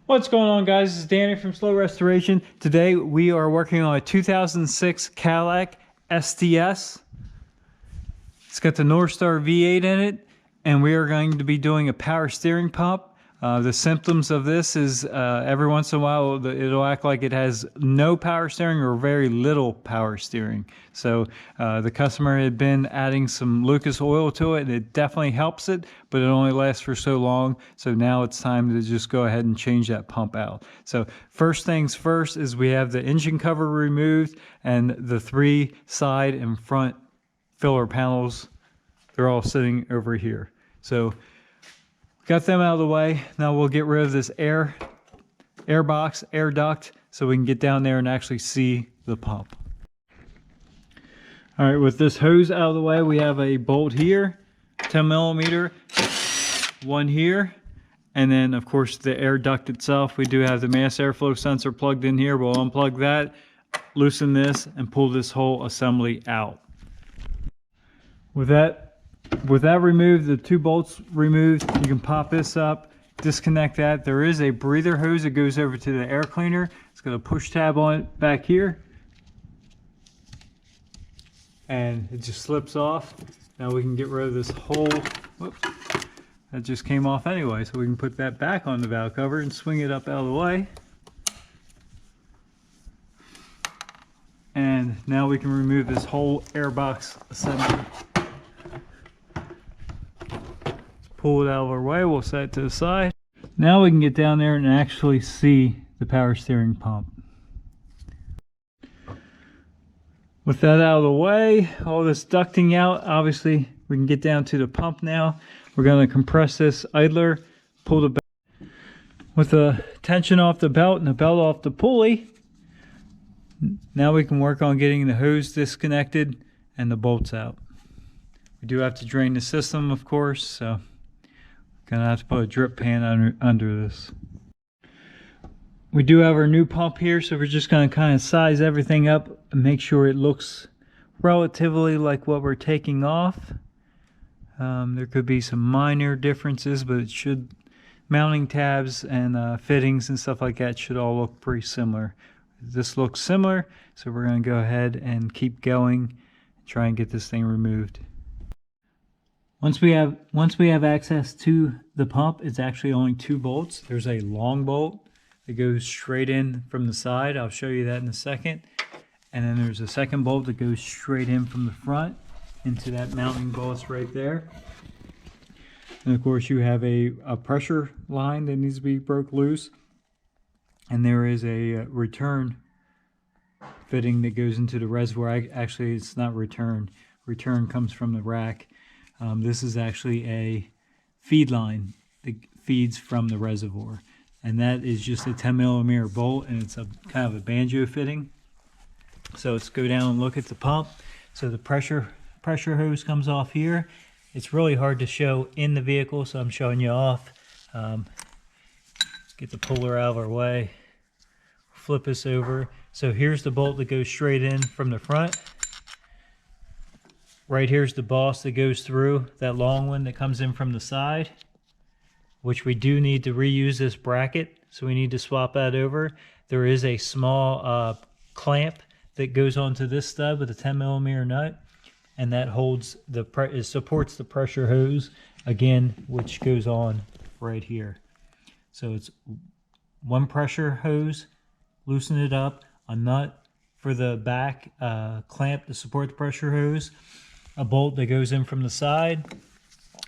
What's going on, guys? This is Danny from Slow Restoration. Today we are working on a 2006 Cadillac STS. It's got the Northstar V8 in it, and we are going to be doing a power steering pump. The symptoms of this is every once in a while it'll act like it has no power steering or very little power steering. So the customer had been adding some Lucas oil to it, and it definitely helps it, but it only lasts for so long. So now it's time to just go ahead and change that pump out. So first things first is we have the engine cover removed, and the three side and front filler panels, they're all sitting over here. So got them out of the way. Now we'll get rid of this air box, air duct, so we can get down there and actually see the pump. All right, with this hose out of the way, we have a bolt here, 10 millimeter, one here, and then of course the air duct itself. We do have the mass airflow sensor plugged in here. We'll unplug that, loosen this, and pull this whole assembly out. With that removed, the two bolts removed, you can pop this up, disconnect that. There is a breather hose that goes over to the air cleaner. It's got a push tab on it back here, and it just slips off. Now we can get rid of this whole, whoops, that just came off anyway, so we can put that back on the valve cover and swing it up out of the way. And now we can remove this whole air box assembly. Pull it out of our way, we'll set it to the side. Now we can get down there and actually see the power steering pump. With that out of the way, all this ducting out, obviously we can get down to the pump now. We're going to compress this idler, pull the belt. With the tension off the belt and the belt off the pulley, now we can work on getting the hose disconnected and the bolts out. We do have to drain the system, of course, so gonna have to put a drip pan under this. We do have our new pump here, so we're just gonna kind of size everything up and make sure it looks relatively like what we're taking off. There could be some minor differences, but it should, mounting tabs and fittings and stuff like that should all look pretty similar. This looks similar, so we're gonna go ahead and keep going and try and get this thing removed. Once we have access to the pump, it's actually only two bolts. There's a long bolt that goes straight in from the side. I'll show you that in a second. And then there's a second bolt that goes straight in from the front into that mounting bolt right there. And of course you have a pressure line that needs to be broke loose. And there is a return fitting that goes into the reservoir. Actually, it's not return. Return comes from the rack. This is actually a feed line that feeds from the reservoir, and that is just a 10 millimeter bolt, and it's a kind of a banjo fitting. So let's go down and look at the pump. So the pressure hose comes off here. It's really hard to show in the vehicle, so I'm showing you off. Get the puller out of our way, flip this over. So here's the bolt that goes straight in from the front. Right here's the boss that goes through, that long one that comes in from the side, which we do need to reuse this bracket, so we need to swap that over. There is a small clamp that goes onto this stud with a 10 millimeter nut, and that holds it supports the pressure hose again, which goes on right here. So it's one pressure hose, loosen it up, a nut for the back clamp to support the pressure hose, a bolt that goes in from the side,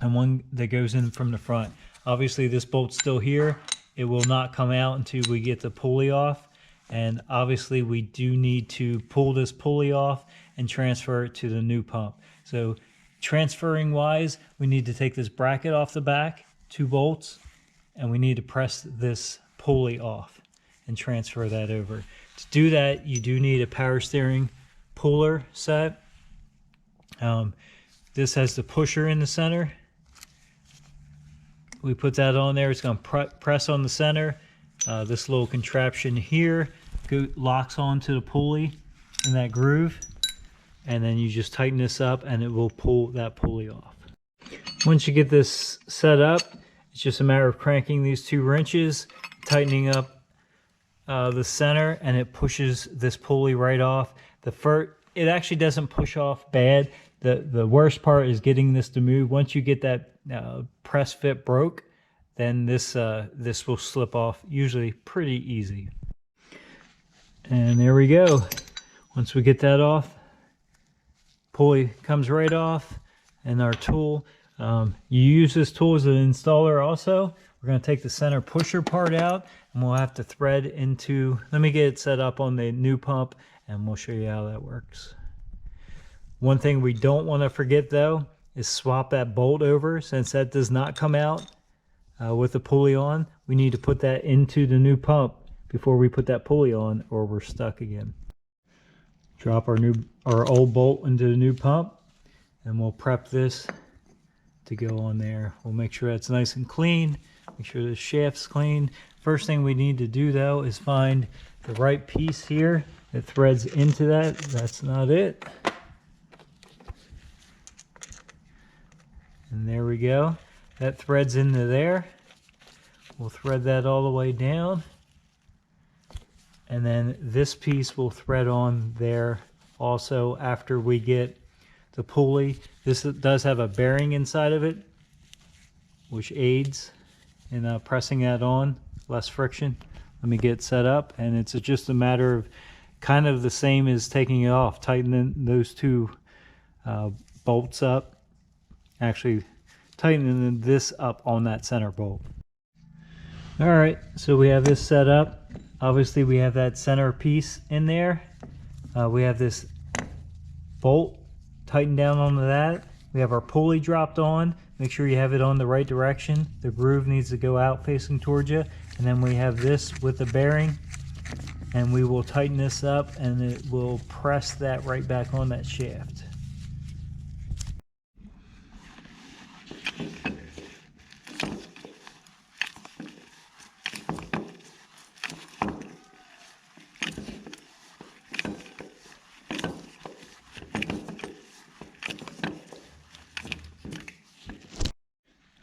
and one that goes in from the front. Obviously this bolt's still here. It will not come out until we get the pulley off, and obviously we do need to pull this pulley off and transfer it to the new pump. So transferring wise, we need to take this bracket off the back, two bolts, and we need to press this pulley off and transfer that over. To do that, you do need a power steering puller set. This has the pusher in the center. We put that on there. It's going to press on the center. This little contraption here locks onto the pulley in that groove, and then you just tighten this up and it will pull that pulley off. Once you get this set up, it's just a matter of cranking these two wrenches, tightening up the center, and it pushes this pulley right off. It actually doesn't push off bad. The worst part is getting this to move. Once you get that press fit broke, then this will slip off usually pretty easy. And there we go. Once we get that off, pulley comes right off, and our tool. You use this tool as an installer also. We're going to take the center pusher part out, and we'll have to thread into. Let me get it set up on the new pump, and we'll show you how that works. One thing we don't want to forget though is swap that bolt over. Since that does not come out with the pulley on, we need to put that into the new pump before we put that pulley on, or we're stuck again. Drop our old bolt into the new pump, and we'll prep this to go on there. We'll make sure that's nice and clean. Make sure the shaft's clean. First thing we need to do though is find the right piece here that threads into that. That's not it. And there we go. That threads into there. We'll thread that all the way down. And then this piece will thread on there also after we get the pulley. This does have a bearing inside of it, which aids in pressing that on, less friction. Let me get it set up, and it's just a matter of kind of the same as taking it off, tightening those two bolts up. Actually tightening this up on that center bolt. All right, so we have this set up. Obviously we have that center piece in there. We have this bolt tightened down onto that. We have our pulley dropped on. Make sure you have it on the right direction. The groove needs to go out facing towards you. And then we have this with the bearing, and we will tighten this up, and it will press that right back on that shaft.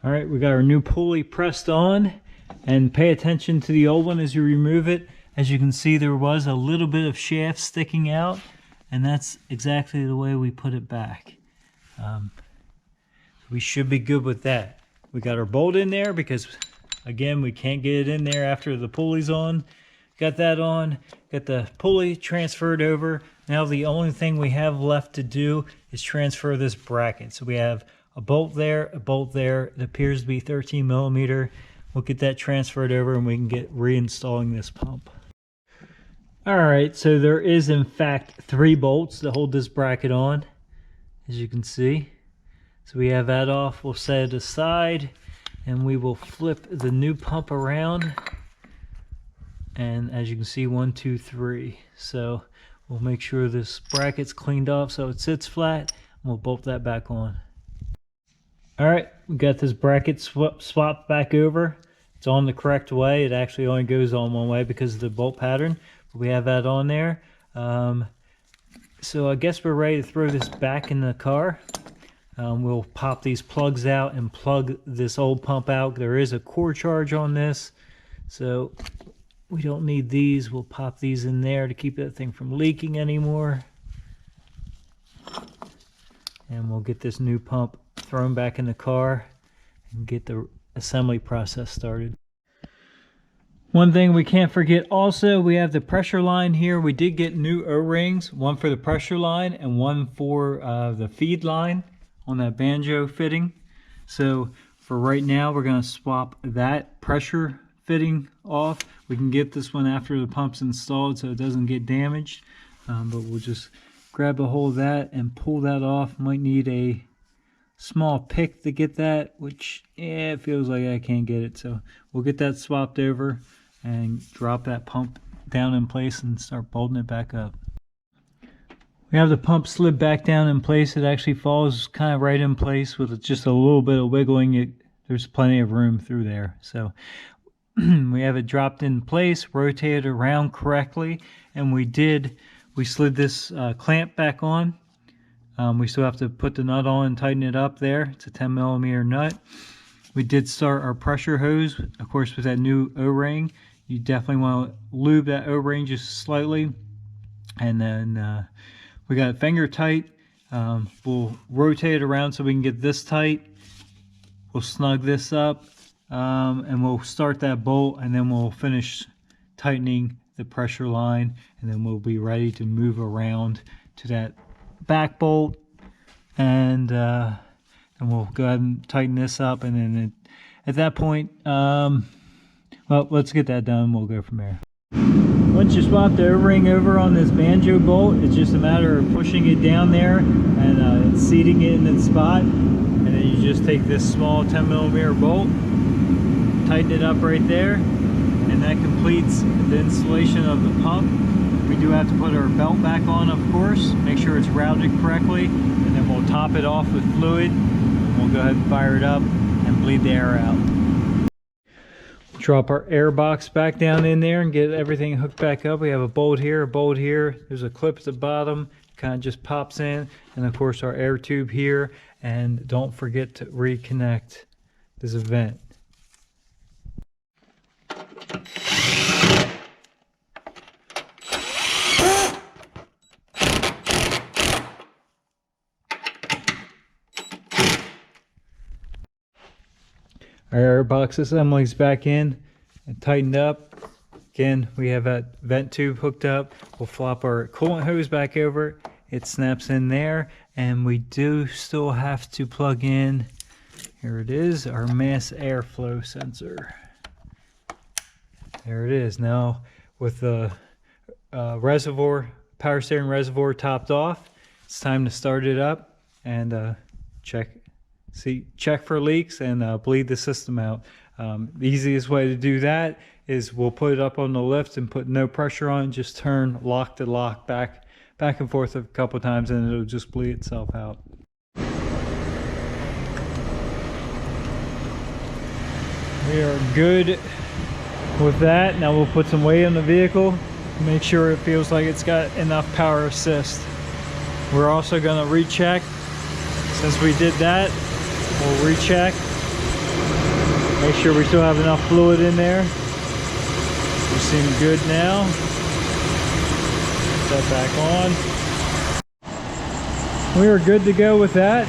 All right, we got our new pulley pressed on, and pay attention to the old one as you remove it. As you can see, there was a little bit of shaft sticking out, and that's exactly the way we put it back. We should be good with that. We got our bolt in there because, again, we can't get it in there after the pulley's on. Got that on, got the pulley transferred over. Now the only thing we have left to do is transfer this bracket. So we have a bolt there, a bolt there. It appears to be 13 millimeter. We'll get that transferred over, and we can get reinstalling this pump. All right, so there is in fact 3 bolts to hold this bracket on, as you can see. So we have that off. We'll set it aside, and we will flip the new pump around. And as you can see, 1, 2, 3. So we'll make sure this bracket's cleaned off so it sits flat, and we'll bolt that back on. All right, we got this bracket swapped back over. It's on the correct way. It actually only goes on one way because of the bolt pattern. But we have that on there. So I guess we're ready to throw this back in the car. We'll pop these plugs out and plug this old pump out. There is a core charge on this, so we don't need these. We'll pop these in there to keep that thing from leaking anymore. And we'll get this new pump thrown back in the car and get the assembly process started. One thing we can't forget also, we have the pressure line here. We did get new O-rings, one for the pressure line and one for the feed line on that banjo fitting. So for right now, we're going to swap that pressure fitting off. We can get this one after the pump's installed so it doesn't get damaged, but we'll just grab a hold of that and pull that off. Might need a small pick to get that, which it feels like I can't get it. So we'll get that swapped over and drop that pump down in place and start bolting it back up. We have the pump slid back down in place. It actually falls kind of right in place with just a little bit of wiggling. There's plenty of room through there. So we have it dropped in place, rotated around correctly, and we slid this clamp back on. We still have to put the nut on and tighten it up there. It's a 10 millimeter nut. We did start our pressure hose, of course, with that new O-ring. you definitely want to lube that O-ring just slightly. And then we got it finger tight. We'll rotate it around so we can get this tight. We'll snug this up, and we'll start that bolt, and then we'll finish tightening the pressure line, and then we'll be ready to move around to that back bolt, and we'll go ahead and tighten this up, and then at that point, well, let's get that done. We'll go from there. Once you swap the O-ring over on this banjo bolt, it's just a matter of pushing it down there and seating it in its spot. And then you just take this small 10mm bolt, tighten it up right there, and that completes the installation of the pump. We do have to put our belt back on, of course, make sure it's routed correctly, and then we'll top it off with fluid, and we'll go ahead and fire it up and bleed the air out. Drop our air box back down in there and get everything hooked back up. We have a bolt here, a bolt here. There's a clip at the bottom, kind of just pops in, and of course our air tube here. And don't forget to reconnect this vent. Our air box assembly's back in and tightened up. Again, we have that vent tube hooked up. We'll flop our coolant hose back over. It snaps in there, and we do still have to plug in, here it is, our mass airflow sensor. There it is. Now with the power steering reservoir topped off, it's time to start it up and check for leaks and bleed the system out. The easiest way to do that is we'll put it up on the lift and put no pressure on, just turn lock to lock back and forth a couple times, and it'll just bleed itself out. We are good with that. Now we'll put some weight on the vehicle, make sure it feels like it's got enough power assist. We're also going to recheck. Since we did that, we'll recheck, make sure we still have enough fluid in there. We seem good now. Put that back on. We are good to go with that.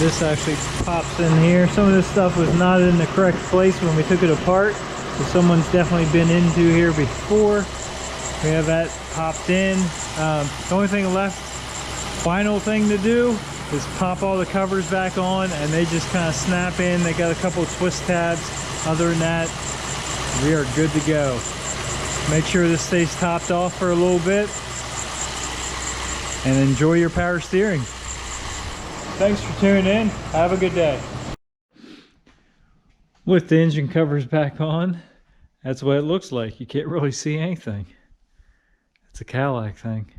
This actually pops in here. Some of this stuff was not in the correct place when we took it apart, so someone's definitely been into here before. We have that popped in. The only thing left, final thing to do, is pop all the covers back on, and they just kind of snap in. They got a couple of twist tabs. Other than that, we are good to go. Make sure this stays topped off for a little bit, and enjoy your power steering. Thanks for tuning in. Have a good day. With the engine covers back on, that's what it looks like. You can't really see anything. It's a Cadillac thing.